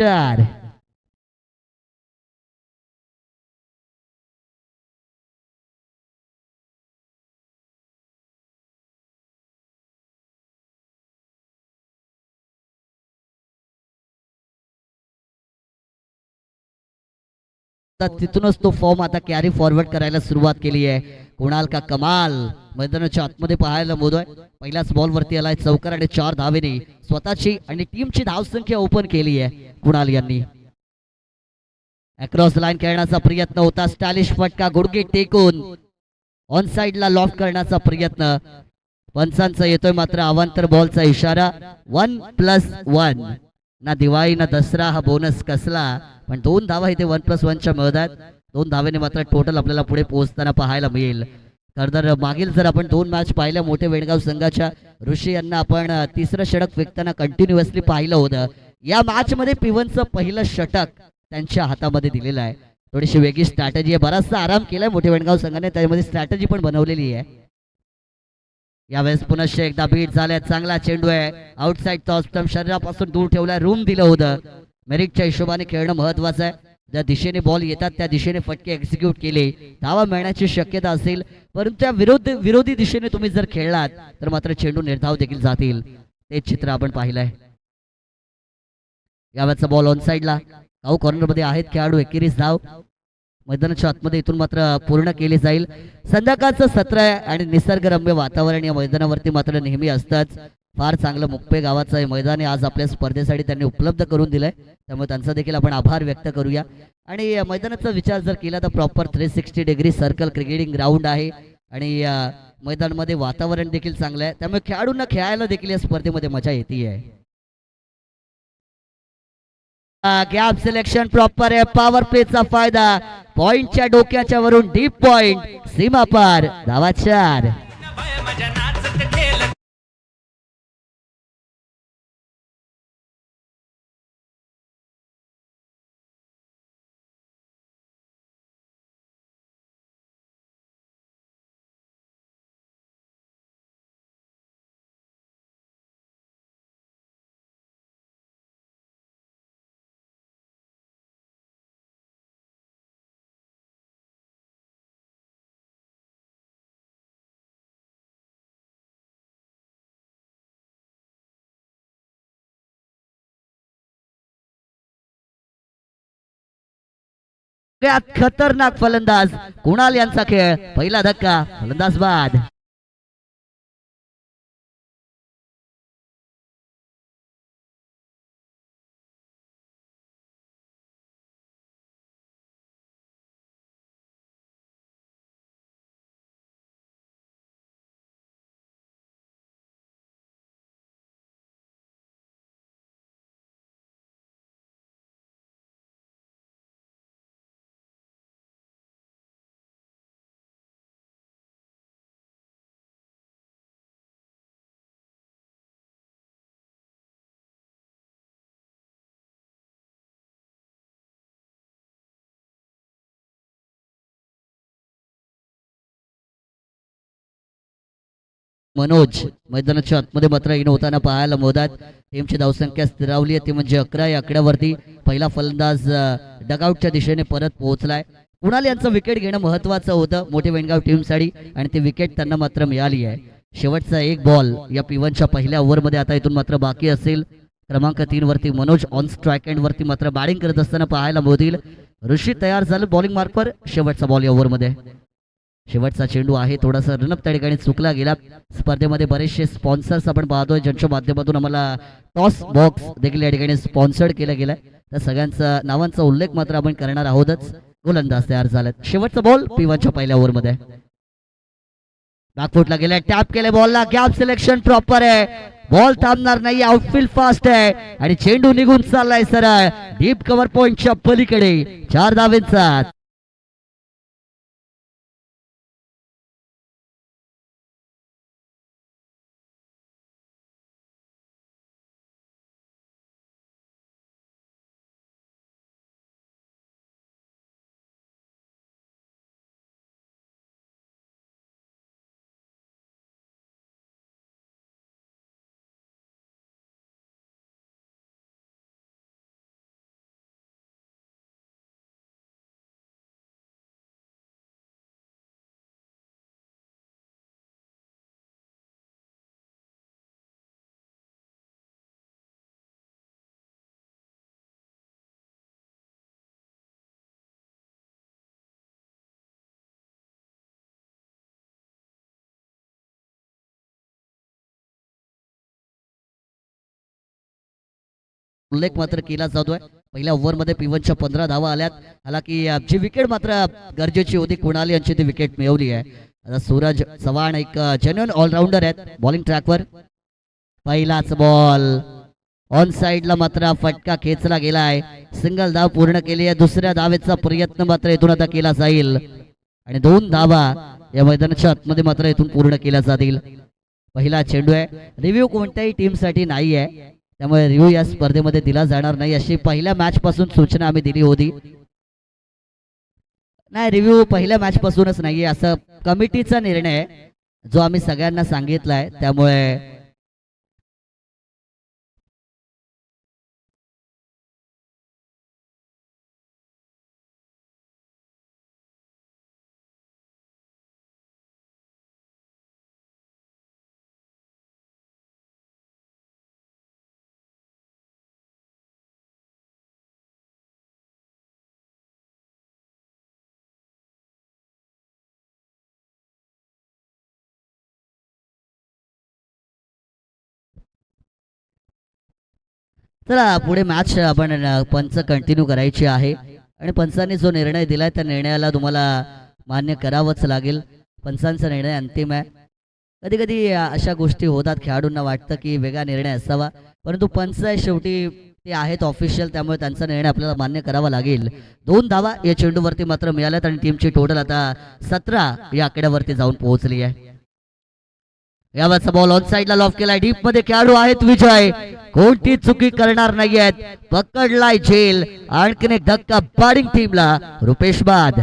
चार तिथूनच तो फॉर्म आता कॅरी फॉरवर्ड करायला सुरुवात केली आहे. कुणाल का कमाल मैदानाच्या आतमध्ये पाहायला मोदोय. पहिल्याच बॉल वरती आलाय चौकार आणि 4 धावेने स्वतःची आणि टीमची धावसंख्या ओपन केली आहे कुणाल यांनी. अक्रॉस लाईन खेळण्याचा प्रयत्न होता. स्टायलिश फटका गुडघे टेकून ऑन साइडला लॉक करण्याचा प्रयत्न पंचांचा येतोय मात्र अवांतर बॉलचा इशारा. 1+1 ना दिवाळी ना दसरा हा बोनस कसला पण 2 धावा इथे 1+1च्या मिळतात. 2 धावेने मात्र टोटल आपल्याला पुढे पोहोचताना पाहायला मिळेल. तर मागील जर आपण 2 मॅच पाहिल्या मोठे वेणगाव संघाच्या ऋषी यांना आपण तिसरं षटक फेकताना कंटिन्युअसली पाहिलं होतं. या मॅच मध्ये पिवनचं पहिलं षटक त्यांच्या हातामध्ये दिलेलं आहे. थोडीशी वेगळी स्ट्रॅटेजी आहे. बराचसा आराम केलाय मोठे वेणगाव संघाने त्यामध्ये स्ट्रॅटेजी पण बनवलेली आहे. यावेळेस पुन्हा एकदा बीट झालाय. चांगला चेंडू आहे. आउटसाइड टॉस शरीरापासून दूर ठेवलाय. रूम दिलं होतं. मेरिटच्या हिशोबाने खेळणं महत्वाचं आहे. ज्या दिशेने बॉल येतात त्या दिशेने फटके एक्झिक्यूट केले धावा मिळण्याची शक्यता असेल. परंतु त्या विरोधी दिशेने तुम्ही जर खेळलात तर मात्र चेंडू निर्धाव देखील जातील. ते चित्र आपण पाहिलंय. यावेळेचा बॉल ऑन साइडला काऊ कॉर्नर मध्ये आहेत खेळाडू. 21 धाव मैदानाच्या आतमध्ये इथून मात्र पूर्ण केली जाईल. संध्याकाळचं सत्र आहे आणि निसर्गरम्य वातावरण या मैदानावरती मात्र नेहमी असतंच. फार चांगलं मुक्पे गावाचं हे मैदान आज आपल्या स्पर्धेसाठी त्यांनी उपलब्ध करून दिलंय. त्यामुळे त्यांचा देखील आपण आभार व्यक्त करूया. आणि मैदानाचा विचार जर केला तर proper 360 degree circle cricketing ground आहे आणि मैदानामध्ये वातावरण देखील चांगलं आहे. त्यामुळे खेळाडूंना खेळायला देखील या स्पर्धेमध्ये मजा येते. गॅप सिलेक्शन प्रॉपर आहे. पॉवर प्लेचा फायदा पॉइंटच्या डोक्याच्या वरून डीप पॉइंट सीमा पार धावा 4. खतरनाक फलंदाज कुणाल यांचा खेळ. पहिला धक्का फलंदाज बाद. मनोज मैदानाच्या आतमध्ये मात्र इन होताना पाहायला मोदात. टीमची धावसंख्या स्थिरावली आहे ती म्हणजे 11 या आकड्यावरती. पहिला फलंदाज डगआउटच्या दिशेने परत पोहोचलाय. कुणाल यांचं विकेट घेणं महत्वाचं होतं मोठे वेणगाव टीमसाठी आणि ती विकेट त्यांना मात्र मिळाली आहे. शेवटचा एक बॉल या पिवनच्या पहिल्या ओव्हरमध्ये आता इथून मात्र बाकी असेल. क्रमांक 3 वरती मनोज ऑन स्ट्राईक एंड वरती मात्र बॅटिंग करत असताना पाहायला मोदील. ऋषी तयार झालं बॉलिंग मार्कवर. शेवटचा बॉल या ओव्हरमध्ये. शेवटचा चेंडू आहे. थोडासा रनअप त्या ठिकाणी चुकला गेला. स्पर्धेमध्ये बरेचसे स्पॉन्सर्स आपण पाहतोय ज्यांच्या माध्यमातून आम्हाला टॉस बॉक्स देखील या ठिकाणी स्पॉन्सर्ड केला गेलाय. त्या सगळ्यांचा नावांचा उल्लेख मात्र आपण करणार आहोतच. गोलंदाज तयार झालेत. शेवटचा बॉल पिवाच्या पहिल्या ओव्हरमध्ये. बॅकफुटला गेलाय. टॅप केले बॉलला. गॅप सिलेक्शन प्रॉपर आहे. बॉल थांबणार नाही. आउटफील्ड फास्ट आहे आणि चेंडू निघून चाललाय सरळ डीप कव्हर पॉइंटच्या पलीकडे. 4 धावेंचा उल्लेख मात्र केला जातोय. पहिल्या ओव्हरमध्ये P1च्या 15 धावा आल्यात. हालाकी जी विकेट मात्र गरजेची होती कुणाल यांची ती विकेट मिळवली आहे. आता सूरज चव्हाण एक जेन्युइन ऑलराऊंडर आहेत बॉलिंग ट्रॅकवर. पहिलाच बॉल ऑन साइडला मात्र फटका खेचला गेलाय. सिंगल धाव पूर्ण केली आहे. दुसऱ्या धावेचा प्रयत्न मात्र इथून आता केला जाईल आणि 2 धावा या मैदानाच्या आतमध्ये मात्र इथून पूर्ण केल्या जातील. पहिला चेंडू आहे. रिव्ह्यू कोणत्याही टीमसाठी नाही आहे, त्यामुळे रिव्ह्यू या स्पर्धेमध्ये दिला जाणार नाही अशी पहिल्या मॅच पासून सूचना आम्ही दिली होती. नाही, रिव्ह्यू पहिल्या मॅच पासूनच नाहीये असं कमिटीचा निर्णय आहे जो आम्ही सगळ्यांना सांगितलाय. त्यामुळे चला पुढे मॅच आपण पंच कंटिन्यू करायची आहे आणि पंचांनी जो निर्णय दिलाय त्या निर्णयाला तुम्हाला मान्य करावंच लागेल. पंचांचा निर्णय अंतिम आहे. कधी कधी अशा गोष्टी होतात, खेळाडूंना वाटतं की वेगळा निर्णय असावा, परंतु पंच आहे शेवटी, ते आहेत ऑफिशियल, त्यामुळे त्यांचा निर्णय आपल्याला मान्य करावा लागेल. 2 धावा या चेंडूवरती मात्र मिळाल्यात आणि टीमची टोटल आता 17 या आकड्यावरती जाऊन पोहोचली आहे. यावरचा बॉल ऑन साइडला लॉफ केलाय. डीप मध्ये खेळाडू आहेत विजय, कोणती चुकी करणार नाहीयेत. पकडलाय झेल. आणखीन एक धक्का बॅटिंग टीमला. रुपेश बाद.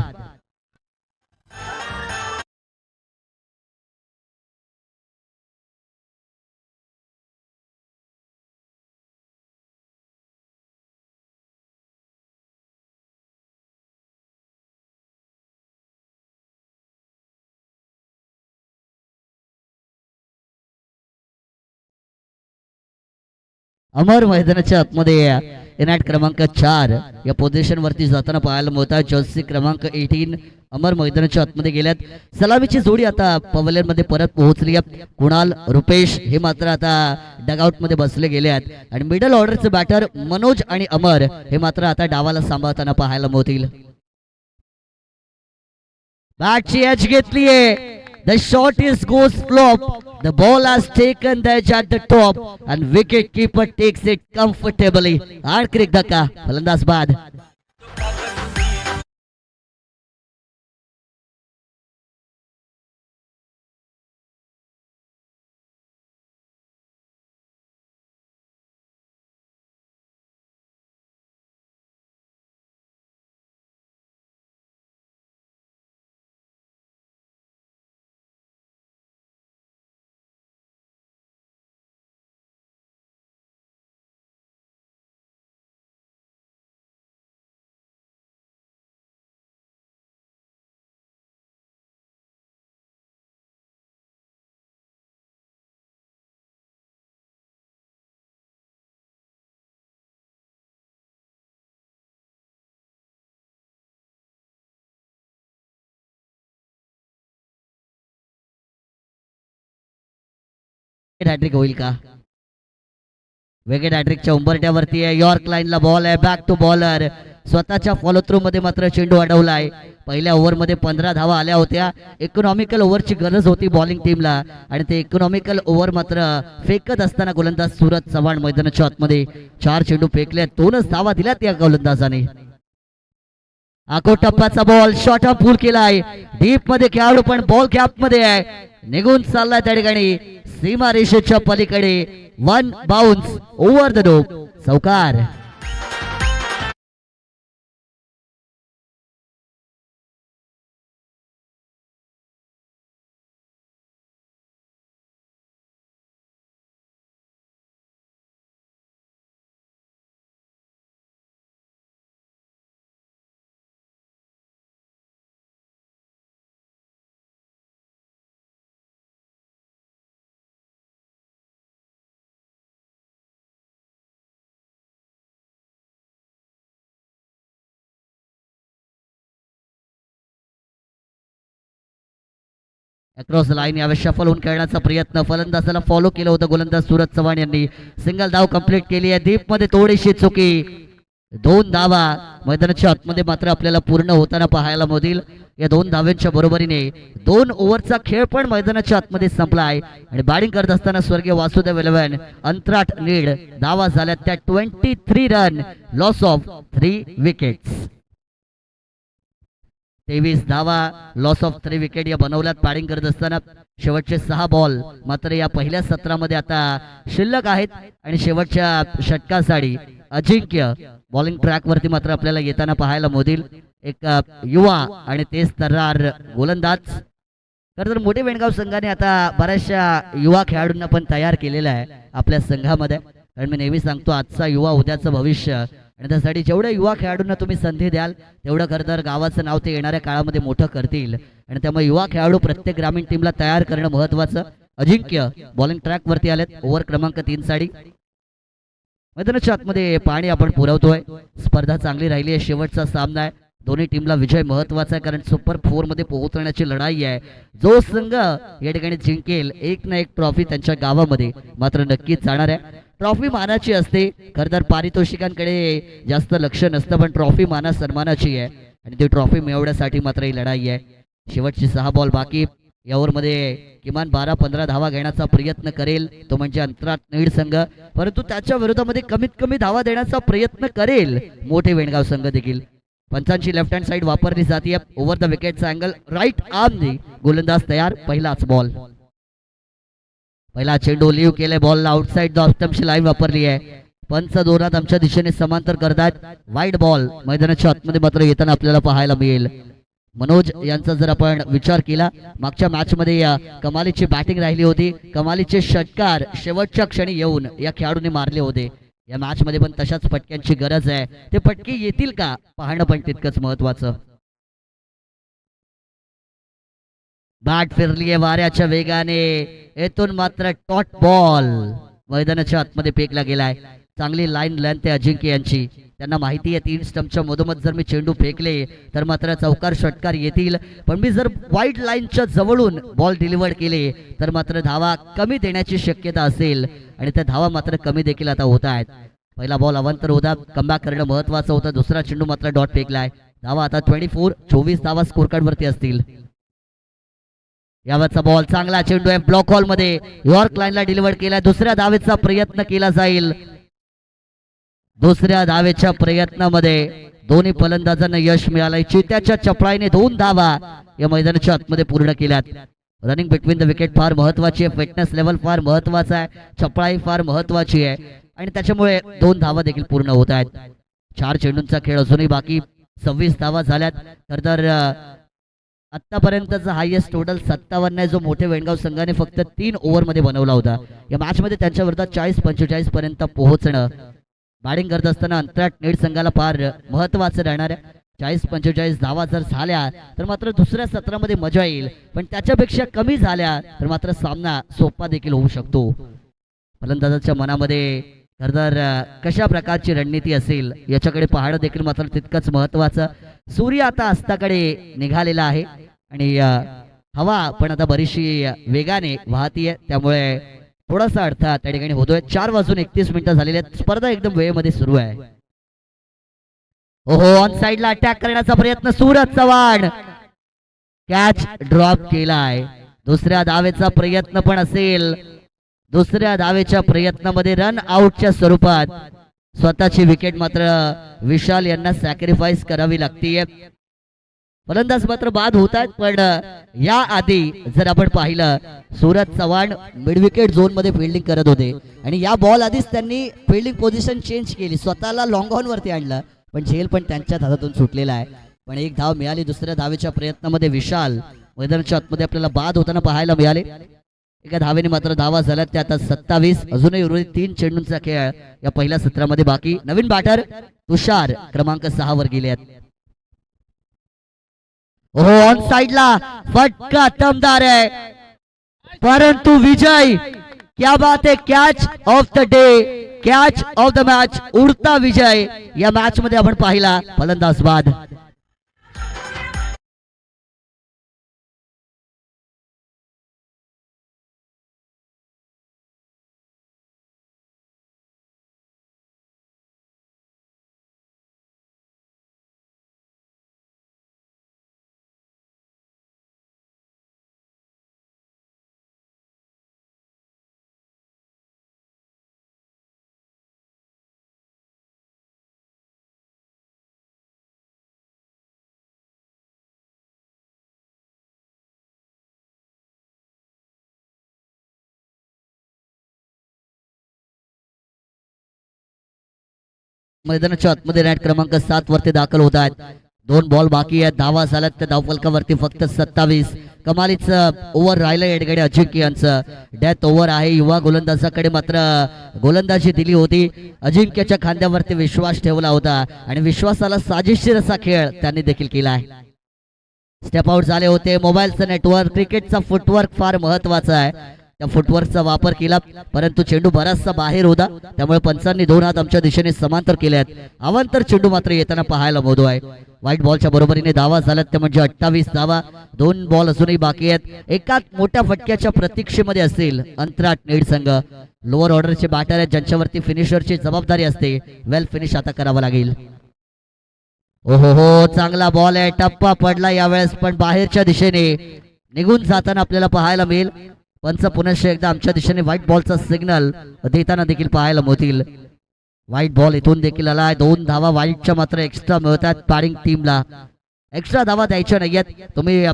अमर मैदानाच्या आतमध्ये इनॅट क्रमांक 4 या पोझिशन वरती जाताना पाहायला मिळतात. जर्सी क्रमांक 18 अमर मैदानाच्या आतमध्ये गेल्यात. सलामीची जोडी आता पवेलियन मध्ये परत पोहोचली आहे. कुणाल, रुपेश हे मात्र आता डगआउट मध्ये बसले गेले आहेत आणि मिडल ऑर्डरचे बॅटर मनोज आणि अमर हे मात्र आता डावाला सांभाळताना पाहायला मिळतील. बॅटची एज घेतलीये. The shot is goes flop. The ball has taken the edge at the top and wicket keeper takes it comfortably. आणखी एक धक्का, फलंदाज बाद. हॅट्रिक होईल का? विकेट हॅट्रिकच्या उंबरट्यावरती आहे. यॉर्क लाईनला बॉल आहे. Back to bowler. स्वतःच्या फॉलो थ्रू मध्ये मात्र चेंडू अडवलाय. पहिल्या ओव्हरमध्ये 15 धावा आल्या होत्या. इकॉनॉमिकल ओव्हरची गरज होती बॉलिंग टीमला आणि ते इकॉनॉमिकल ओव्हर मात्र फेकत असताना गोलंदाज सूरज चव्हाण मैदानाच्या आतमध्ये 4 चेंडू फेकले. 2च धावा दिल्यात या गोलंदाजाने. आखो टप्प्याचा बॉल शॉर्ट ऑफ पूल केलाय. डीप मध्ये खेळाडू पण बॉल गॅप मध्ये आहे. निघून चाललाय त्या ठिकाणी सीमा रेषेच्या पलीकडे. 1 बाउन्स ओव्हर द डोप. चौकार. अक्रॉस लाईन यावेळेस शफल होऊन खेळण्याचा प्रयत्न, फलंदाजाला फॉलो केलं होतं गोलंदाज सूरज चव्हाण यांनी. सिंगल धाव कंप्लीट केली आहे. दीप मध्ये थोडीशी चुकी, 2 धावा मैदानाच्या आतमध्ये मात्र आपल्याला पूर्ण होताना पाहायला मिळतील. या 2 धाव्यांच्या बरोबरीने 2 ओव्हरचा खेळ पण मैदानाच्या आतमध्ये संपलाय आणि बॅटिंग करत असताना स्वर्गीय वासुदेव 11 अंतराट नीड धावा झाल्या त्या 23 रन, लॉस ऑफ 3 विकेट्स. 23 धावा, लॉस ऑफ 3 विकेट या बनवल्यात बॅटिंग करत असताना. शेवटचे 6 बॉल मात्र या पहिल्या सत्रामध्ये आता शिल्लक आहेत आणि शेवटच्या षटकासाठी अजिंक्य बॉलिंग ट्रॅक वरती मात्र आपल्याला येताना पाहायला मिळतील. एक युवा आणि तेज तर्रार गोलंदाज. खरं तर मोठे वेणगाव संघाने आता बऱ्याचशा युवा खेळाडूंना पण तयार केलेला आहे आपल्या संघामध्ये. कारण मी नेहमी सांगतो आजचा युवा उद्याचं भविष्य, आणि त्यासाठी जेवढ्या युवा खेळाडूंना तुम्ही संधी द्याल तेवढं खरं तर गावाचं नाव ते येणाऱ्या काळामध्ये मोठं करतील. आणि त्यामुळे युवा खेळाडू प्रत्येक ग्रामीण टीमला तयार करणं महत्वाचं. अजिंक्य बॉलिंग ट्रॅक वरती आलेत ओव्हर क्रमांक 3 साठी. मैदानाच्या आतमध्ये पाणी आपण पुरवतोय. स्पर्धा चांगली राहिली आहे. शेवटचा सामना आहे. दोन्ही टीमला विजय महत्वाचा आहे कारण सुपर 4 मध्ये पोहोचण्याची लढाई आहे. जो संघ या ठिकाणी जिंकेल एक ना एक ट्रॉफी त्यांच्या गावामध्ये मात्र नक्कीच जाणार आहे. ट्रॉफी मानाची असते, खरं तर पारितोषिकांकडे जास्त लक्ष नसतं, पण ट्रॉफी माना सन्मानाची आहे आणि ती ट्रॉफी मिळवण्यासाठी मात्र ही लढाई आहे. शेवटची 6 बॉल बाकी. या ओव्हरमध्ये किमान 12-15 धावा घेण्याचा प्रयत्न करेल तो म्हणजे अंतराळ नीड संघ, परंतु त्याच्या विरोधामध्ये कमीत कमी धावा देण्याचा प्रयत्न करेल मोठे वेणगाव संघ देखील. पंचांची लेफ्ट हँड साइड वापरली जाते. ओव्हर द विकेटचा अँगल राईट आर्मने गोलंदाज तयार. पहिलाच बॉल, पहिला चेंडू लिव्ह केले. बॉलला आउटसाइड द स्टंपची लाईन वापरली आहे. पंच दोरात आमच्या दिशेने समांतर करतात. वाईड बॉल मैदानाच्या आतमध्ये मात्र येताना आपल्याला पाहायला मिळेल. मनोज यांचा जर आपण विचार केला, मागच्या मॅच मध्ये कमालीची बॅटिंग राहिली होती. कमालीचे षटकार शेवटच्या क्षणी येऊन या खेळाडूंनी मारले होते. या मॅच मध्ये पण तशाच फटक्यांची गरज आहे. ते फटके येतील का पाहणं पण तितकंच महत्वाचं. बॅट फिरली आहे वाऱ्याच्या वेगाने. येथून मात्र टॉट बॉल मैदानाच्या आतमध्ये फेकला गेलाय. चांगली लाईन लेंथ आहे अजिंक्य यांची. त्यांना माहिती आहे 3 स्टंपच्या मधोमध जर मी चेंडू फेकले तर मात्र चौकार षटकार येतील, पण मी जर वाईड लाईनच्या जवळून बॉल डिलिव्हर केले तर मात्र धावा कमी देण्याची शक्यता असेल आणि त्या धावा मात्र कमी देखील आता होत आहेत. पहिला बॉल अवांतर होता, कमबॅक करणं महत्वाचं होतं. दुसरा चेंडू मात्र डॉट फेकलाय. धावा आता 24 धावा स्कोर कार्ड वरती असतील. यावरचा बॉल चांगला चेंडू आहे. ब्लॉक हॉल मध्ये यॉर्क लाईनला डिलिव्हर केला. दुसऱ्या धावेचा प्रयत्न केला जाईल. दुसऱ्या धावेच्या प्रयत्नामध्ये दोन्ही फलंदाजांना यश मिळालंय. चित्याच्या चपळाईने 2 धावा या मैदानाच्या आतमध्ये पूर्ण केल्यात. रनिंग बिटवीन द विकेट फार महत्वाची आहे. फिटनेस लेवल फार महत्वाचा आहे. चपळाई फार महत्वाची आहे आणि त्याच्यामुळे 2 धावा देखील पूर्ण होत आहेत. 4 चेंडूंचा खेळ अजूनही बाकी. 26 धावा झाल्यात. तर आतापर्यंतचा हायएस्ट टोटल 57 आहे, जो मोठे वेणगाव संघाने फक्त 3 ओव्हर मध्ये बनवला होता. या मॅच मध्ये त्यांच्या विरोधात 40-45 पर्यंत पोहोचणं बॅटिंग करत असताना अंतराळ नीड संघाला फार महत्वाचं राहणार आहे. 40-45 धावा जर झाल्या तर मात्र दुसऱ्या सत्रामध्ये मजा येईल, पण त्याच्यापेक्षा कमी झाल्या तर मात्र सामना सोपा देखील होऊ शकतो. फलंदाजाच्या मनामध्ये खरंतर कशा प्रकारची रणनीती असेल याच्याकडे पाहणं देखील मात्र तितकंच महत्वाचं. सूर्य आता अस्ताकडे निघालेला आहे आणि हवा पण आता बरीचशी वेगाने वाहतीये, त्यामुळे थोडासा अडथळा त्या ठिकाणी होतोय. 4:31 झालेले आहेत. स्पर्धा एकदम वेळेमध्ये सुरू आहे. ओहो, ऑन साइडला अटॅक करण्याचा प्रयत्न. सूरज चव्हाण कॅच ड्रॉप केलाय. दुसऱ्या धावेचा प्रयत्न पण असेल. दुसऱ्या धावेच्या प्रयत्नामध्ये रन आउटच्या स्वरूपात स्वतःची विकेट मात्र विशाल यांना सॅक्रिफाईस करावी लागतीये. फलंदाज मात्र बाद होत आहेत, पण या आधी जर आपण पाहिलं Suraj Chavan mid wicket zone मध्ये फिल्डिंग करत होते आणि या बॉल आधीच त्यांनी फिल्डिंग पोझिशन चेंज केली, स्वतःला लॉंग ऑन वरती आणलं, पण झेल पण त्यांच्या हातातून सुटलेला आहे. पण एक धाव मिळाली. दुसऱ्या धावेच्या प्रयत्नामध्ये विशाल मैदानाच्या आतमध्ये आपल्याला बाद होताना पाहायला मिळाले. एका धावेने मात्र धावा झाल्या त्या आता 27. अजूनही उर्वरित 3 चेंडूंचा खेळ या पहिल्या सत्रामध्ये बाकी. नवीन बॅटर तुषार क्रमांक 6 वर गेले आहेत. हो, ऑन साइडला फटका दमदार आहे, परंतु विजय क्या बात है. Catch of the day, catch of the match, उडता विजय या मॅच मध्ये आपण पाहिला. फलंदाज बाद. मैदानाच्या आतमध्ये रॅट क्रमांक 7 वरती दाखल होत आहेत. 2 बॉल बाकी आहेत. धावा झाल्यात त्या धावफलकावरती फक्त 27. कमालीचं ओव्हर राहिलं एडगडे अजिंक्य यांचं. डेथ ओव्हर आहे. युवा गोलंदाजाकडे मात्र गोलंदाजी दिली होती. अजिंक्यच्या खांद्यावरती विश्वास ठेवला होता आणि विश्वासाला साजेशीर असा खेळ त्यांनी देखील केला आहे. स्टेप आउट झाले होते. मोबाईलचं नेटवर्क, क्रिकेटचा फुटवर्क फार महत्वाचा आहे. त्या फुटवर्कचा वापर केला, परंतु चेंडू बराचसा बाहेर होता, त्यामुळे पंचांनी 2 हात आमच्या दिशेने समांतर केले आहेत. अवांतर चेंडू मात्र येताना पाहायला मिळतो आहे. व्हाईट बॉलच्या बरोबरीने धावा झाल्यात ते म्हणजे 28 धावा. 2 बॉल अजूनही बाकी आहेत. एकाच मोठ्या फटक्याच्या प्रतीक्षेमध्ये असतील अंतराट नीड संघ. लोअर ऑर्डरचे बॅटर आहेत ज्यांच्यावरती फिनिशरची जबाबदारी असते. वेल फिनिश आता करावं लागेल. ओहो हो, चांगला बॉल आहे. टप्पा पडला यावेळेस, पण बाहेरच्या दिशेने निघून जाताना आपल्याला पाहायला मिळेल. पंच पुनश्च एकदा आमच्या दिशेने व्हाईट बॉलचा सिग्नल देताना देखील पाहायला मिळतील. व्हाईट बॉल इथून देखील आलाय. 2 धावा व्हाईटच्या मात्र एक्स्ट्रा मिळतात. पॅडिंग टीमला एक्स्ट्रा धावा द्यायच्या नाहीयेत. तुम्ही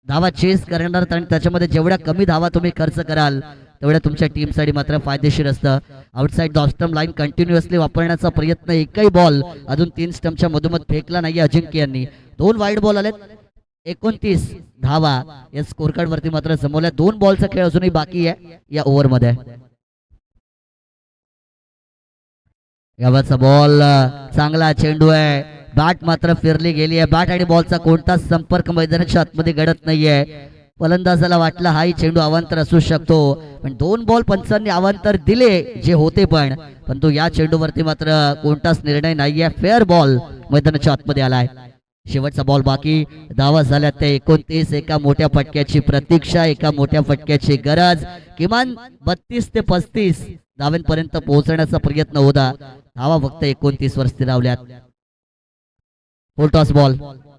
धावा चेस करणार आणि त्याच्यामध्ये जेवढ्या कमी धावा तुम्ही खर्च कराल तेवढ्या तुमच्या टीमसाठी मात्र फायदेशीर असतं. Outside the off stump line continuously वापरण्याचा प्रयत्न. एकही बॉल अजून 3 स्टंपच्या मधोमध फेकला नाहीये अजिंक्य यांनी. 2 वाईड बॉल आलेत. 29 धावा या स्कोर कार्ड वरती मात्र जमवल्या. 2 बॉलचा खेळ अजूनही बाकी आहे या ओव्हर मध्ये. यावरचा बॉल चांगला चेंडू आहे. बॅट मात्र फिरली गेली आहे. बॅट आणि बॉलचा कोणताच संपर्क मैदानाच्या आतमध्ये घडत नाहीये. फलंदाजाला वाटलं हाही चेंडू अवांतर असू शकतो, पण 2 बॉल पंचांनी अवांतर दिले जे होते, परंतु या चेंडूवरती मात्र कोणताच निर्णय नाहीये. फेअर बॉल मैदानाच्या आतमध्ये आलाय. शेवटचा बॉल बाकी. धावा झाल्यात ते 29. एका मोठ्या फटक्याची प्रतीक्षा, एका मोठ्या फटक्याची गरज. किमान 32 ते 35 धाव्यांपर्यंत पोहोचण्याचा प्रयत्न होता. धावा फक्त 29 वर स्थिरावल्यात. टॉस बॉल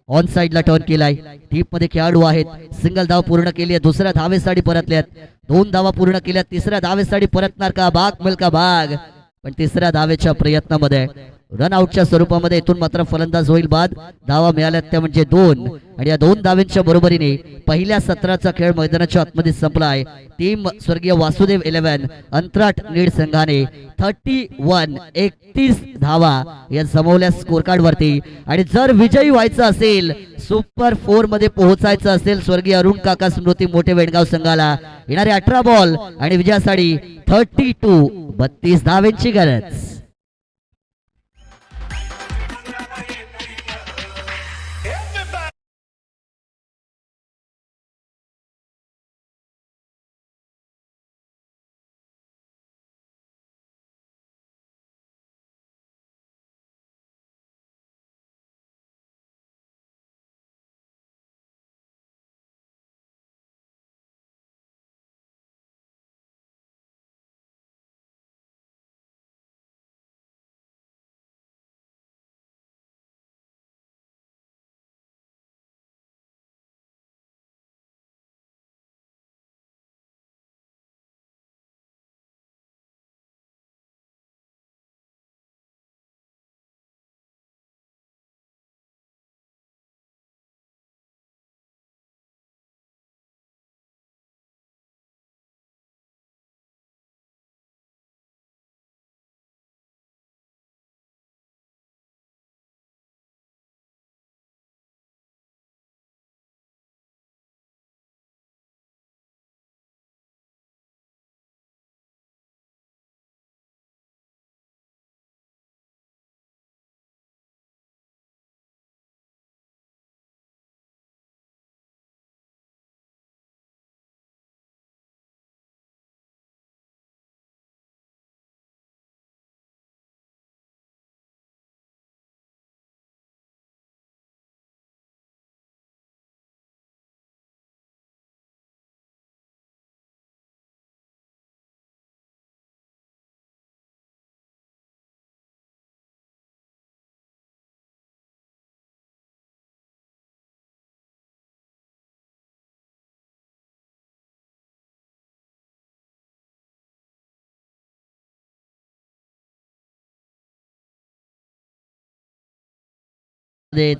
ऑन साइडला टर्न केलाय. डीप मध्ये खेळाडू आहेत. सिंगल धाव पूर्ण केली आहे. दुसऱ्या धावेसाठी परतल्यात. 2 धावा पूर्ण केल्या. तिसऱ्या धावेसाठी परतणार का? भाग मिळका भाग, पण तिसऱ्या धावेच्या प्रयत्नामध्ये रन आउटच्या स्वरूपामध्ये इथून मात्र फलंदाज होईल बाद. धावा मिळाल्यात त्या म्हणजे 2, आणि या 2 धावांच्या बरोबरीने पहिल्या सत्राचा खेळ मैदानाच्या आतमध्ये संपलाय. टीम स्वर्गीय वासुदेव 11 अंतराट नीड संघाने 31 धावा या जमवल्या स्कोर कार्ड वरती. आणि जर विजयी व्हायचं असेल, सुपर 4 मध्ये पोहोचायचं असेल स्वर्गीय अरुण काका स्मृती मोठे वेणगाव संघाला, येणारे 18 बॉल आणि विजयासाठी 32 धावांची गरज.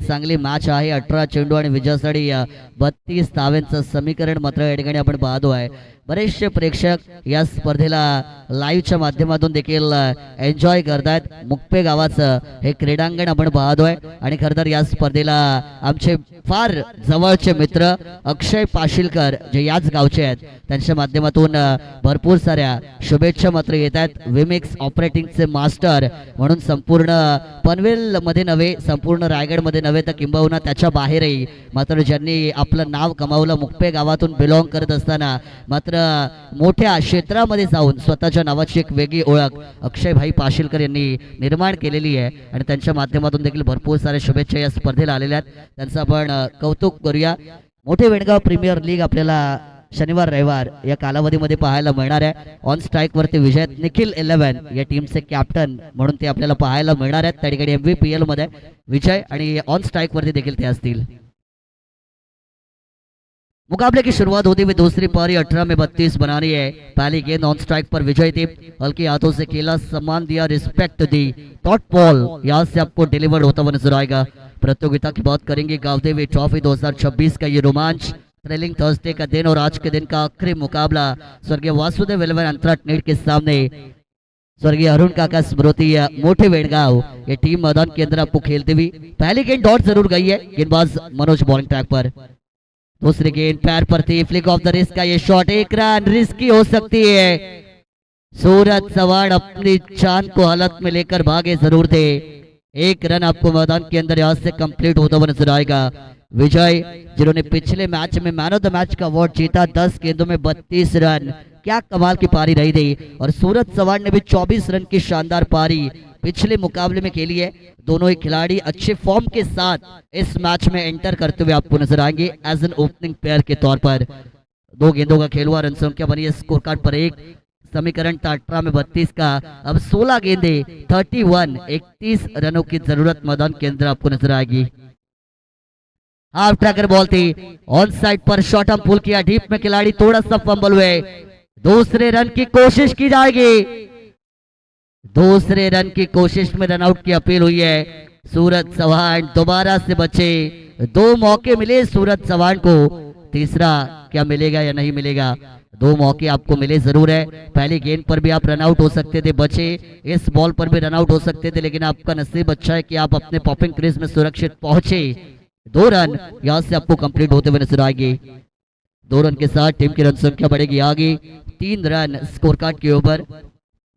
चांगली मॅच आहे. 18 चेंडू आणि विजयासाठी 32 धावांचं समीकरण मात्र या ठिकाणी आपण पाहतो आहे. बरेचसे प्रेक्षक या स्पर्धेला लाईव्हच्या माध्यमातून देखील एन्जॉय करतायत. मुक्पे गावाचं हे क्रीडांगण आपण पाहतोय आणि खरं तर या स्पर्धेला आमचे फार जवळचे मित्र अक्षय पाशीलकर जे याच गावचे आहेत त्यांच्या माध्यमातून भरपूर साऱ्या शुभेच्छा मात्र येत आहेत. विमिक्स ऑपरेटिंगचे मास्टर म्हणून संपूर्ण पनवेल मध्ये नव्हे, संपूर्ण रायगड मध्ये नव्हे तर किंबहुना त्याच्या बाहेरही मात्र ज्यांनी आपलं नाव कमावलं मुक्पे गावातून बिलॉंग करत असताना मात्र मोठ्या क्षेत्रामध्ये जाऊन स्वतःच्या नावाची एक वेगळी ओळख अक्षयभाई पाशीलकर यांनी निर्माण केलेली आहे आणि त्यांच्या माध्यमातून देखील भरपूर साऱ्या शुभेच्छा या स्पर्धेला आलेल्या आहेत. त्यांचं आपण कौतुक करूया. मोठे वेणगाव प्रीमियर लीग आपल्याला शनिवार रविवार या कालावधीमध्ये पाहायला मिळणार आहे. ऑन स्ट्राईक वरती विजय निखिल 11 या टीमचे कॅप्टन म्हणून ते आपल्याला पाहायला मिळणार आहेत. त्या ठिकाणी MVPL मध्ये विजय आणि ऑन स्ट्राईक वरती देखील ते असतील. मुकाबले की शुरुआत होती हुई दूसरी पारी 18 में 32 बनानी है. पहली गेंद ऑन स्ट्राइक पर विजय थी, हल्के हाथों से खेला, सम्मान दिया, रिस्पेक्ट दी. डॉट बॉल यहाँ से आपको डिलीवर्ड होता हुआ नजर आएगा. प्रतियोगिता की बात करेंगे. गावदेवी ट्रॉफी 2026 का ये रोमांच थ्रिलिंग थर्सडे का दिन और आज के दिन का आखिरी मुकाबला स्वर्गीय वासुदेव 11 अंतराट नेट के सामने स्वर्गीय अरुण काका स्मृति मोठे वेणगांव ये टीम मैदान के अंदर आपको खेलते हुई. पहली गेंद डॉट जरूर गई है. गेंदबाज मनोज बॉलिंग ट्रैक पर. दूसरी गेंद पैर पर थी, फ्लिक ऑफ द रिस्क का ये शॉट, एक रन रिस्की हो सकती है. सूरज चव्हाण अपनी जान को हालत में लेकर भागे जरूर थे. एक रन आपको मैदान के अंदर यहाँ से कंप्लीट होता हुआ नजर आएगा. विजय जिन्होंने पिछले मैच में मैन ऑफ द मैच का अवार्ड जीता, 10 गेंदों में 32 रन, क्या कमाल की पारी रही थी. और सूरज चव्हाण ने भी 24 रन की शानदार पारी पिछले मुकाबले में खेली है. दोनों ही खिलाड़ी अच्छे फॉर्म के साथ इस मैच में एंटर करते हुए आपको नजर आएंगे एज एन ओपनिंग प्लेयर के तौर पर. 2 गेंदों का खेल हुआ, रन संख्या बनी है स्कोर कार्ड पर 1. समीकरण था 18 में 32 का. अब 16 गेंदे 31 रनों की जरूरत मैदान के अंदर आपको नजर आएगी. हाफ ट्रैकर बॉल थी, ऑन साइड पर शॉट हम पुल किया, डीप में खिलाड़ी थोड़ा सा फंबल हुए. दूसरे रन की कोशिश की जाएगी. दूसरे रन की कोशिश में रनआउट की अपील हुई है. सूरज चौहान दोबारा से बचे. 2 मौके मिले सूरज चौहान को, तीसरा क्या मिलेगा या नहीं मिलेगा. 2 मौके आपको मिले जरूर है. पहली गेंद पर भी आप रनआउट हो सकते थे, बचे. इस बॉल पर भी रनआउट हो सकते थे, लेकिन आपका नसीब अच्छा है कि आप अपने पॉपिंग क्रीज में सुरक्षित पहुंचे. 2 रन यहां से आपको कंप्लीट होते हुए नजर आएगी. 2 रन के साथ टीम की रन संख्या बढ़ेगी आगे 3 रन स्कोर कार्ड के ऊपर.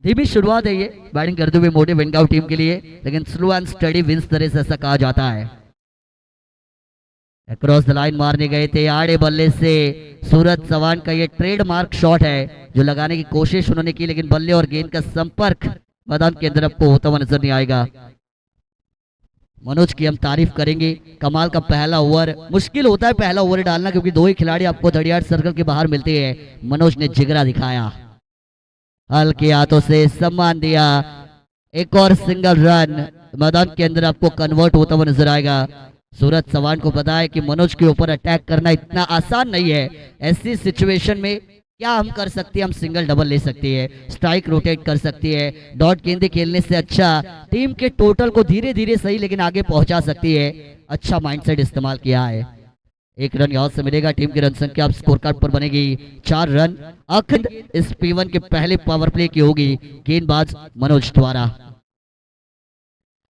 धीमी शुरुआत है ये बैटिंग करते हुए मोटे वेणगांव टीम के लिए, लेकिन slow and steady wins the race ऐसा कहा जाता है. अक्रॉस द लाइन मारने गए थे आड़े बल्ले से. सूरज चौहान का ये ट्रेडमार्क शॉट है जो लगाने की कोशिश उन्होंने की, लेकिन बल्ले और गेंद का संपर्क मैदान के अंदर आपको होता हुआ नजर नहीं आएगा. मनोज की हम तारीफ करेंगे. कमाल का पहला ओवर. मुश्किल होता है पहला ओवर डालना क्योंकि 2 ही खिलाड़ी आपको 38 सर्कल के बाहर मिलते हैं. मनोज ने जिगरा दिखाया, हल्के हाथों से सम्मान दिया. एक और सिंगल रन मैदान के अंदर आपको कन्वर्ट होता हुआ नजर आएगा. सूरज चौहान को पता है कि मनोज के ऊपर अटैक करना इतना आसान नहीं है. ऐसी सिचुएशन में क्या हम कर सकते हैं, हम सिंगल डबल ले सकते हैं, स्ट्राइक रोटेट कर सकती है. डॉट गेंदे खेलने से अच्छा टीम के टोटल को धीरे धीरे सही लेकिन आगे पहुंचा सकती है. अच्छा माइंडसेट इस्तेमाल किया है. 1 रन यहां से मिलेगा. टीम की रन संख्या अब स्कोर कार्ड पर बनेगी 4 रन. अखंड इस P1 के पहले पावर प्ले की होगी गेंदबाज मनोज द्वारा.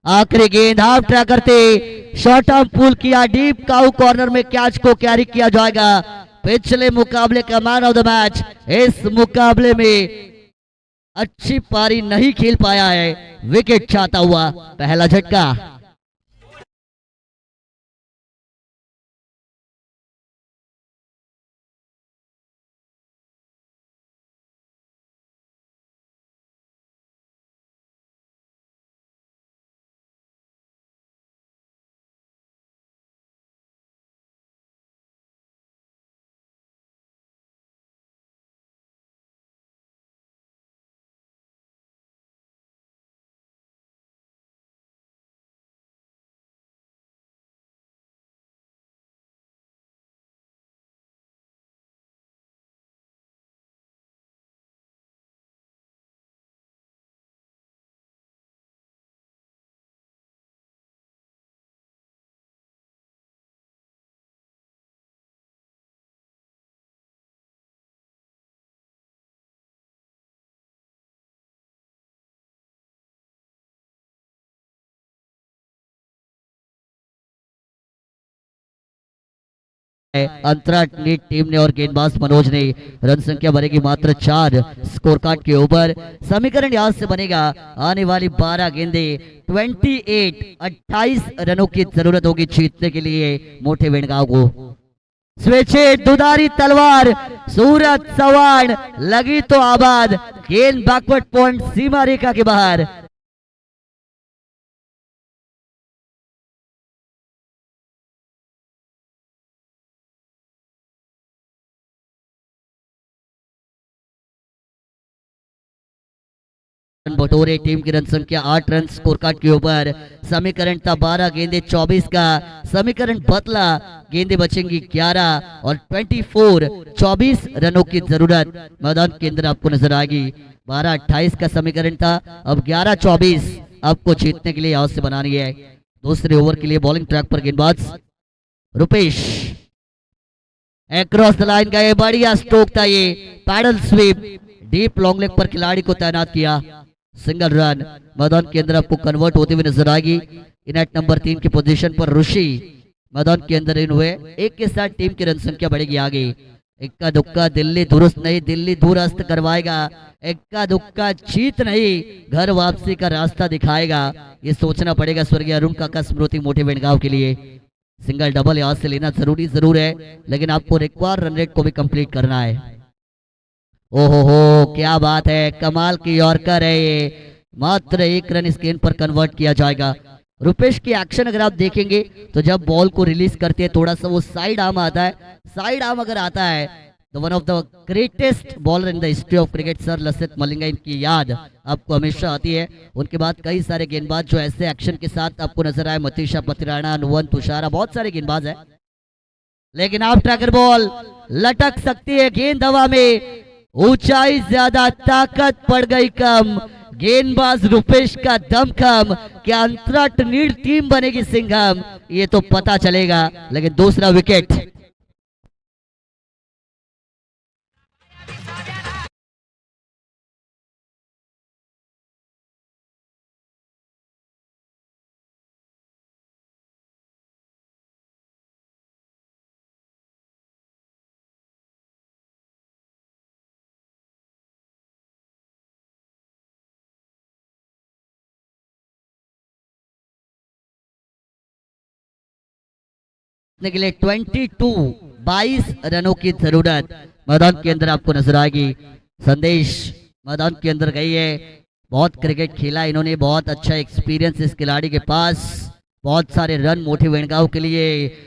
आखिरी गेंद हाफ ट्रैक करते शॉर्ट ऑफ पुल किया, डीप काउ कॉर्नर में कैच को कैरी किया जाएगा. पिछले मुकाबले का मैन ऑफ द मैच इस मुकाबले में अच्छी पारी नहीं खेल पाया है. विकेट चाहता हुआ पहला झटका. अंतराट नीट टीम ने और गेंदबाज मनोज ने। रन संख्या बनेगी मात्र 4 स्कोर कार्ड के ऊपर। समीकरण यहां से बनेगा आने वाली 12 गेंदे 28 रनों की जरूरत होगी जीतने के लिए मोटे वेणगांव को। स्वेच्छे दुधारी तलवार सूरत चौहान लगी तो आबाद। गेंद बैकवर्ड पॉइंट सीमा रेखा के बाहर। बटोरे टीम की रन संख्या 8 रन स्कोर कार्ड के ऊपर। समीकरण था 12 गेंदे 24 का। समीकरण बदला, गेंदे बचेंगी 11 और 24 रनों की जरूरत मैदान के अंदर आपको नजर आएगी। 12-28 का समीकरण था, अब 11-24 आपको जीतने के लिए यहां से बनानी है। दूसरे ओवर के लिए बॉलिंग ट्रैक पर गेंदबाज रुपेश एक्रॉस द लाइन गए। बढ़िया स्ट्रोक था ये, paddle sweep deep long leg पर खिलाड़ी को तैनात किया। सिंगल रन मैदान के अंदर आपको कन्वर्ट होते हुए नजर आएगी। इनेट नंबर 3 की पोजीशन पर ऋषि मैदान के अंदर इन हुए। एक के साथ टीम की रन संख्या बढ़ेगी आगे। इक्का दुक्का दिल्ली दुरुस्त नहीं, दिल्ली दूरस्त करवाएगा। इक्का दुक्का जीत नहीं, घर वापसी का रास्ता दिखाएगा। ये सोचना पड़ेगा स्वर्गीय अरुण काका स्मृति मोटे वेणगांव के लिए। सिंगल डबल यहां से लेना जरूरी जरूर है, लेकिन आपको रिक्वायर रन रेट को भी कंप्लीट करना है। ओहो हो, क्या बात है, कमाल की यॉर्कर है ये। मात्र 1 रन इस गेंद पर कन्वर्ट किया जाएगा। रुपेश की एक्शन अगर आप देखेंगे तो जब बॉल को रिलीज करते हैं थोड़ा सा वो साइड आर्म आता है। साइड आर्म अगर आता है तो one of the greatest bowler in the history of cricket sir Lasith Malinga, इनकी याद आपको हमेशा आती है। उनके बाद कई सारे गेंदबाज जो ऐसे एक्शन के साथ आपको नजर आए, मतीशा पतिराना, नुवन तुषारा, बहुत सारे गेंदबाज है। लेकिन आप ट्रैकर बॉल लटक सकती है गेंद हवा में, ऊंचाई ज्यादा ताकत पड़ गई कम। गेंदबाज रुपेश का दम कम। क्या अंतराट नीड टीम बनेगी सिंघम, ये तो पता चलेगा। लेकिन दूसरा विकेट के लिए 22 रनों की जरूरत मैदान के अंदर आपको नजर आएगी। संदेश मैदान के अंदर गई है। बहुत क्रिकेट खेला इन्होंने, बहुत अच्छा एक्सपीरियंस इस खिलाड़ी के पास। बहुत सारे रन मोटे वेणगांव के लिए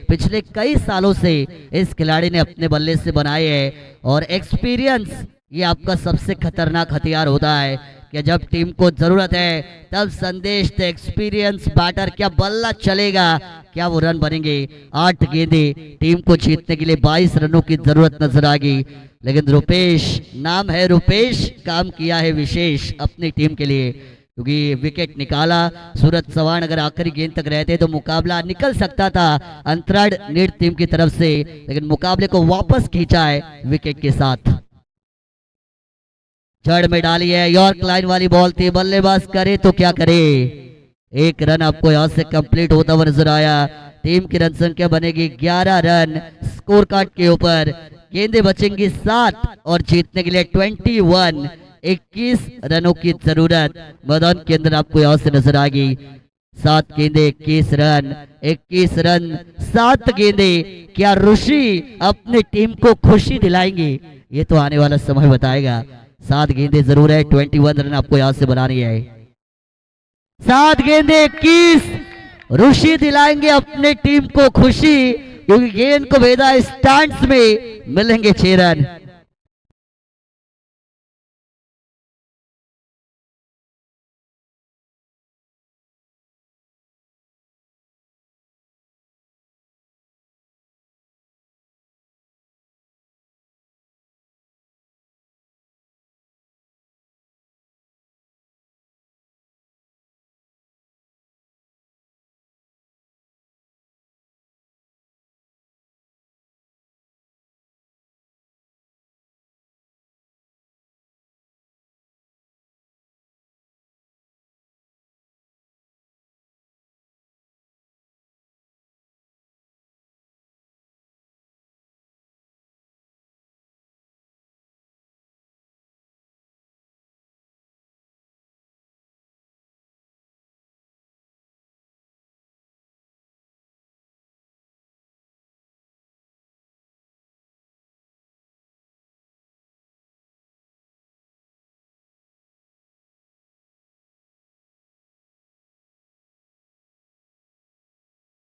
पिछले कई सालों से इस खिलाड़ी ने अपने बल्ले से बनाए हैं। और एक्सपीरियंस ये आपका सबसे खतरनाक हथियार होता है कि जब टीम को जरूरत है तब संदेश द एक्सपीरियंस बैटर, क्या बल्ला चलेगा, क्या वो रन बनेंगे। 8 गेंदे टीम को जीतने के लिए 22 रनों की जरूरत नजर आ गई। लेकिन रुपेश, नाम है रुपेश, काम किया है विशेष अपनी टीम के लिए, क्योंकि विकेट निकाला। सूरज चौहान अगर आखिरी गेंद तक रहते तो मुकाबला निकल सकता था अंतराड नीट टीम की तरफ से, लेकिन मुकाबले को वापस खींचा है विकेट के साथ। जड़ में डाली है, यॉर्क लाइन वाली बॉल थी, बल्लेबाज करे तो क्या करे। 1 रन आपको यहां से कंप्लीट होता हुआ नजर आया। टीम की रन संख्या बनेगी 11 रन स्कोर कार्ड के ऊपर। गेंदें बचेंगी 7 और जीतने के लिए 21 रनों की जरूरत मैदान के अंदर आपको यहां से नजर आएगी। 7 गेंदे 21 रन 7 गेंदे। क्या ऋषि अपनी टीम को खुशी दिलाएंगे, ये तो आने वाला समय बताएगा। 7 गेंदे जरूर है, 21 रन आपको यहां से बनानी है। 7 गेंदे 21 ऋषि दिलाएंगे अपने टीम को खुशी, क्योंकि गेंद को भेदा स्टैंड्स में, मिलेंगे 6 रन।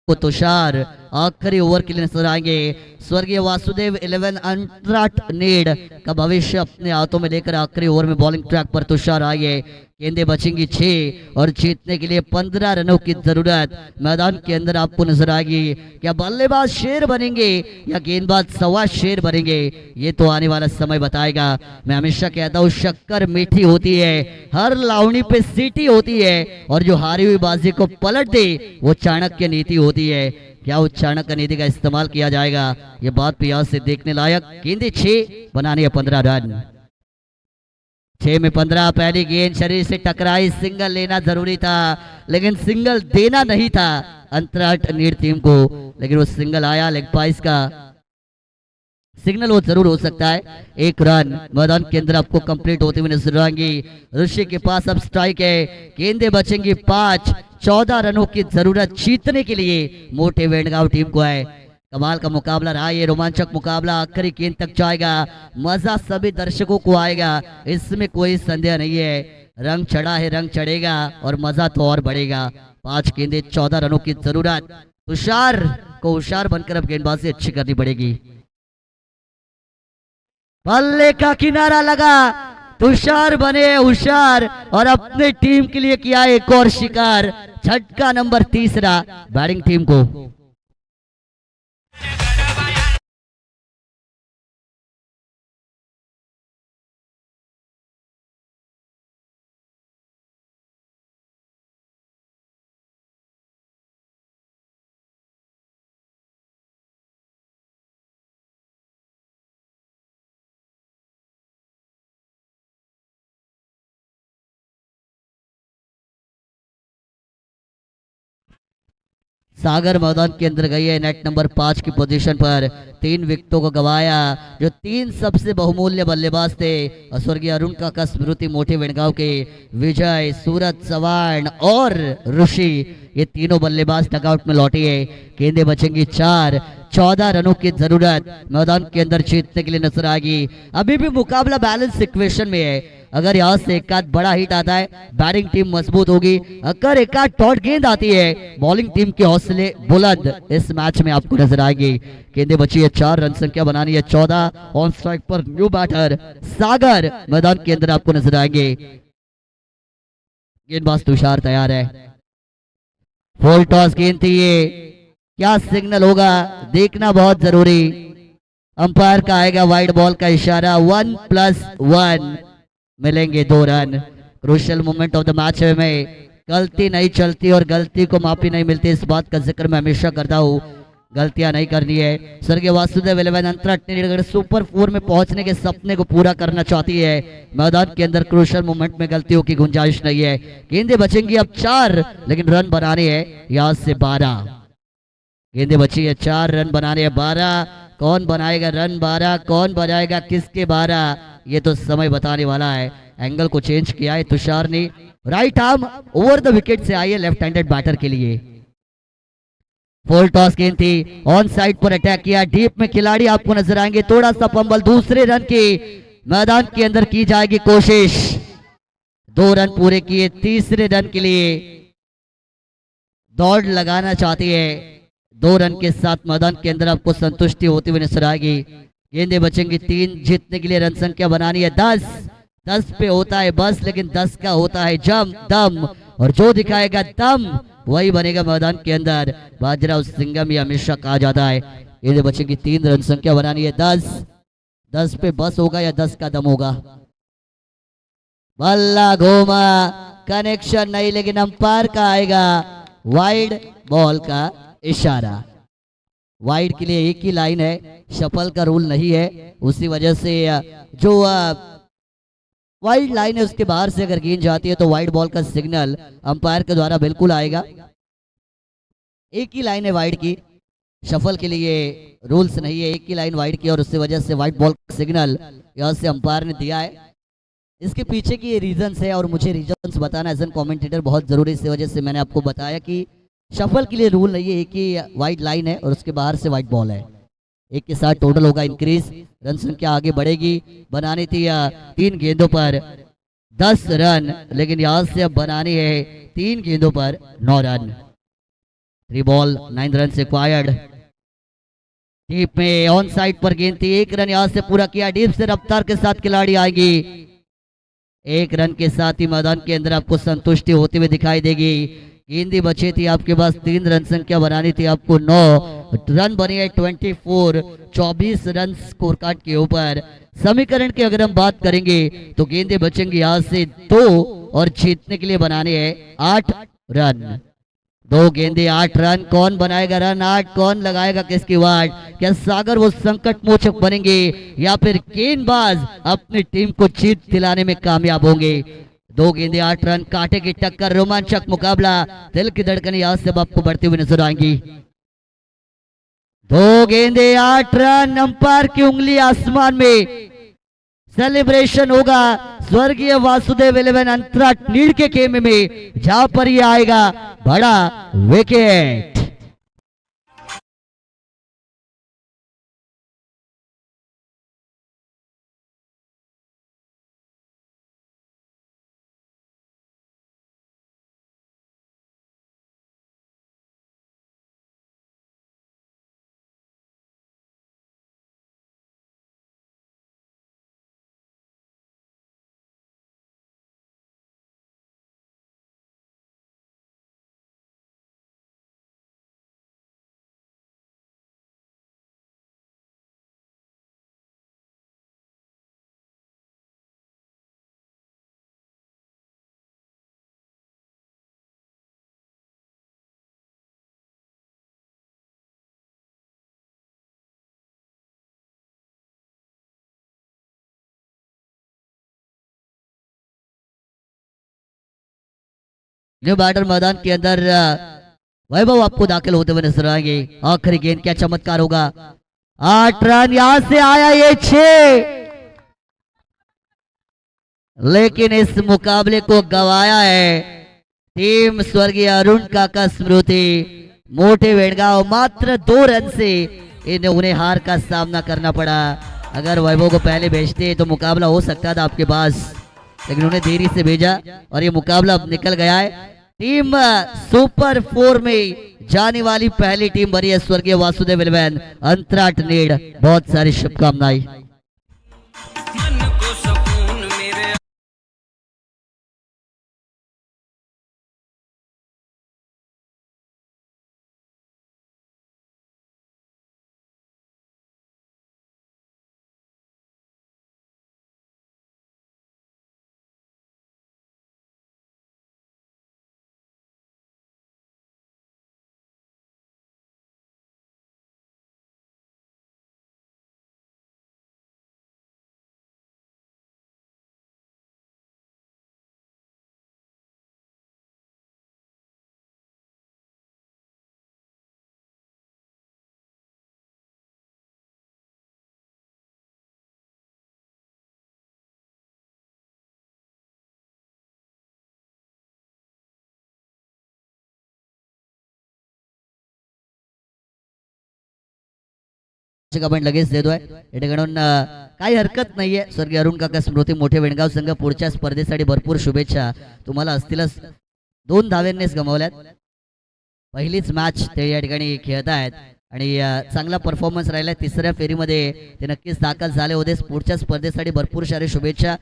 आपको तुषार आखिरी ओवर के लिए नजर आएंगे। स्वर्गीय वासुदेव 11 अंतराट नीड का भविष्य अपने हाथों में लेकर आखिरी ओवर में बॉलिंग ट्रैक पर तुषार आएंगे। गेंदें बचेंगी 6 और जीतने के लिए 15 रनों की जरूरत मैदान के अंदर आपको नजर आएगी। क्या बल्लेबाज शेर बनेंगे या गेंदबाज सवा शेर बनेंगे, ये तो आने वाला समय बताएगा। मैं हमेशा कहता हूँ शक्कर मीठी होती है, हर लावणी पे सीटी होती है, और जो हारी हुई बाजी को पलट दे वो चाणक्य नीति होती है। क्या उस चाणक्य नीति का इस्तेमाल किया जाएगा, ये बात भी यहाँ से देखने लायक। गेंदें 6, बनानी है 15 रन। 6 में 15, पहली गेंद शरीर से टकराई, सिंगल लेना जरूरी था लेकिन सिंगल देना नहीं था अंतराट नीड टीम को, लेकिन वो सिंगल आया। लेग पाइस का सिग्नल वो जरूर हो सकता है। 1 रन मैदान के अंदर आपको कंप्लीट होते हुए नजर आएंगी। ऋषि के पास अब स्ट्राइक है, गेंदें बचेंगी 5, 14 रनों की जरूरत जीतने के लिए मोटे वेंडगांव टीम को है। कमाल का मुकाबला रहा, ये रोमांचक मुकाबला आखिरी गेंद तक जाएगा, मजा सभी दर्शकों को आएगा, इसमें कोई संदेह नहीं है। रंग चढ़ा है, रंग चढ़ेगा और मजा तो और बढ़ेगा। 5 गेंदें 14 रनों की जरूरत। तुषार को होशियार बनकर अब गेंदबाजी अच्छी करनी पड़ेगी। बल्ले का किनारा लगा, तुषार बने होशियार और अपने टीम के लिए किया एक और शिकार। झटका नंबर 3 बैटिंग टीम को। सागर मैदान के अंदर गई है नेट नंबर 5 की पोजीशन पर। 3 विकेटों को गवाया। जो 3 सबसे बहुमूल्य बल्लेबाज थे स्वर्गीय अरुण काका स्मृति मोटे वेणगांव के, विजय, सूरज चौहान और ऋषि, ये तीनों बल्लेबाज डगआउट में लौटे हैं। गेंदें बचेंगी 4, 14 रनों की जरूरत मैदान के अंदर जीतने के लिए नजर आएगी। अभी भी मुकाबला बैलेंस इक्वेशन में है। अगर यहाँ से एक आध बड़ा हिट आता है बैटिंग टीम मजबूत होगी, अगर एक आध डॉट गेंद आती है बॉलिंग टीम के हौसले बुलंद इस मैच में आपको नजर आएगी। गेंदें बची है 4, रन संख्या बनानी है 14। ऑन स्ट्राइक पर न्यू बैटर सागर मैदान के अंदर आपको नजर आएंगे। गेंदबाज तुषार तैयार है। फुल टॉस गेंद थी ये, क्या सिग्नल होगा देखना बहुत जरूरी। अंपायर का आएगा वाइड बॉल का इशारा। 1+1 मिलेंगे 2 run. Crucial moment of the match में गलती नहीं चलती और गलती को माफी नहीं मिलती, इस बात का जिक्र मैं हमेशा करता हूँ। गलतियां नहीं करनी है। स्वर्गीय वासुदेव 11 अंतराट सुपर 4 में पहुंचने के सपने को पूरा करना चाहती है। मैदान के अंदर क्रूशियल मोमेंट में गलतियों की गुंजाइश नहीं है। गेंदें बचेंगी अब 4, लेकिन रन बनाने हैं यहाँ से 12। गेंदें बची है 4, रन बनाने हैं 12। कौन बनाएगा रन 12, कौन बनाएगा किसके 12, ये तो समय बताने वाला है। एंगल को चेंज किया है तुषार ने। Right arm over the wicket से आई है लेफ्ट हैंडेड बैटर के लिए। फुल टॉस गेंद थी, ऑन साइड पर अटैक किया। डीप में खिलाड़ी आपको नजर आएंगे। थोड़ा सा पंबल, दूसरे रन की मैदान के अंदर की जाएगी कोशिश। 2 रन पूरे किए, तीसरे रन के लिए दौड़ लगाना चाहती है। 2 रन के साथ मैदान के अंदर आपको संतुष्टि होती हुई नजर आएगी। गेंदें बचेंगी 3, जीतने के लिए रन संख्या बनानी है 10। 10 पे होता है बस, लेकिन 10 का होता है जम दम, और जो दिखाएगा दम वही बनेगा मैदान के अंदर। बाजरा उस सिंगम ये हमेशा कहा जाता है। गेंदें बचेंगी 3, रन संख्या बनानी है 10। 10 पे बस होगा या 10 का दम होगा। बल्ला घूमा, कनेक्शन नहीं, लेकिन अंपायर का आएगा वाइड बॉल का इशारा। वाइड के लिए एक ही लाइन है, शफल का रूल नहीं है, उसी वजह से जो वाइड लाइन है उसके बाहर से अगर गेंद जाती है तो वाइड बॉल का सिग्नल अंपायर के द्वारा बिल्कुल आएगा। एक ही लाइन है वाइड की, शफल के लिए रूल्स नहीं है। एक ही लाइन वाइड की और उसी वजह से वाइड बॉल का सिग्नल यहाँ से अंपायर ने दिया है। इसके पीछे की रीजंस है और मुझे रीजंस बताना एज एन कमेंटेटर बहुत जरूरी, इस वजह से मैंने आपको बताया कि शफल के लिए रूल नहीं है, एक ही वाइड लाइन है और उसके बाहर से वाइड बॉल है। एक के साथ टोटल होगा इंक्रीज, रन संख्या आगे बढ़ेगी। बनानी थी 3 गेंदों पर 10 रन, लेकिन यहाँ से अब बनानी है 3 गेंदों पर 9 run. 3 ball 9 run required. Deep में ऑन साइड पर गेंद थी, 1 रन यहां से पूरा किया। डीप से रफ्तार के साथ खिलाड़ी आएगी, 1 रन के साथ ही मैदान के अंदर आपको संतुष्टि होती हुई दिखाई देगी। गेंदी बची थी आपके पास, 3 रन संख्या बनानी थी आपको, 9 रन बनी है 24, 24 रन स्कोर कार्ड के ऊपर। समीकरण की अगर हम बात करेंगे तो गेंदे बचेंगे यहाँ से 2 और जीतने के लिए बनाने हैं 8 रन। 2 गेंदे 8 रन, कौन बनाएगा रन 8, कौन लगाएगा किसकी वाट? क्या सागर वो संकट मोचक बनेंगे या फिर गेंदबाज अपनी टीम को जीत दिलाने में कामयाब होंगे? 2 गेंदे 8 रन, कांटे की टक्कर, रोमांचक मुकाबला, दिल की धड़कनें यहाँ से आपको बढ़ती हुई नजर आएंगी। 2 गेंदे 8 रन, अंपायर की उंगली आसमान में, सेलिब्रेशन होगा स्वर्गीय वासुदेव 11 अंतराट नीड़ के खेमे में, जहां पर ये आएगा बड़ा विकेट। न्यू बैटर मैदान के अंदर वैभव आपको दाखिल होते हुए नजर आएंगे। आखिरी गेंद, क्या चमत्कार होगा? 8 रन यहां से आया, ये 6, लेकिन इस मुकाबले को गवाया है टीम स्वर्गीय अरुण काका स्मृति मोटे वेड़गांव। मात्र 2 रन से उन्हें हार का सामना करना पड़ा। अगर वैभव को पहले भेजते तो मुकाबला हो सकता था आपके पास, लेकिन उन्हें देरी से भेजा और ये मुकाबला अब निकल गया है। टीम सुपर 4 में जाने वाली पहली टीम बनी है स्वर्गीय वासुदेव 11 अंतराट नीड़। बहुत सारी शुभकामनाएं। कमेंट लगेच देतोय इथे म्हणून काही हरकत नाहीये। स्वर्गीय अरुण काका स्मृती मोठे वेणगाव संघ पुढच्या स्पर्धेसाठी भरपूर शुभेच्छा। तुम्हाला असतीलच 2 धाव्यांनीच गमावल्यात। पहिलीच मॅच ते या ठिकाणी खेळत आहेत आणि चांगला परफॉर्मन्स राहिला। तिसऱ्या फेरीमध्ये ते नक्कीच दाखल झाले होते। पुढच्या स्पर्धेसाठी भरपूर सारे शुभेच्छा।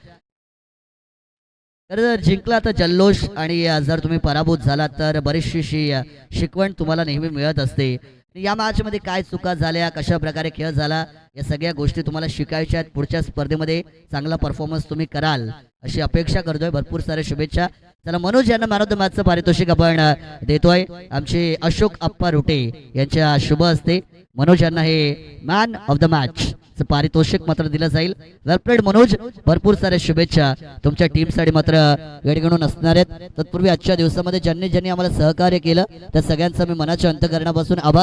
तर जर जिंकला तर जल्लोष आणि जर तुम्ही पराभूत झाला तर बरीचशी शिकवण तुम्हाला नेहमी मिळत असते। या मॅच मध्ये काय चुका झाल्या, कशा प्रकारे खेळ झाला, या सगळ्या गोष्टी तुम्हाला शिकायच्या आहेत। पुढच्या स्पर्धेमध्ये चांगला परफॉर्मन्स तुम्ही कराल अशी अपेक्षा करतोय। भरपूर सारे शुभेच्छा। चला मनोज यांना मॅन ऑफ द मॅचचं पारितोषिक आपण देतोय। आमचे अशोक अप्पा रोटे यांच्या शुभ हस्ते मनोज यांना हे मॅन ऑफ द मॅच पारितोषिक मात्र दिलं जाईल। वेल प्लेड मनोज, भरपूर सारे शुभेच्छा तुमच्या टीमसाठी मात्र वेळगणून असणार आहेत। तत्पूर्वी आजच्या दिवसामध्ये ज्यांनी ज्यांनी आम्हाला सहकार्य केलं त्या सगळ्यांचा मी मनाच्या अंतःकरणापासून आभार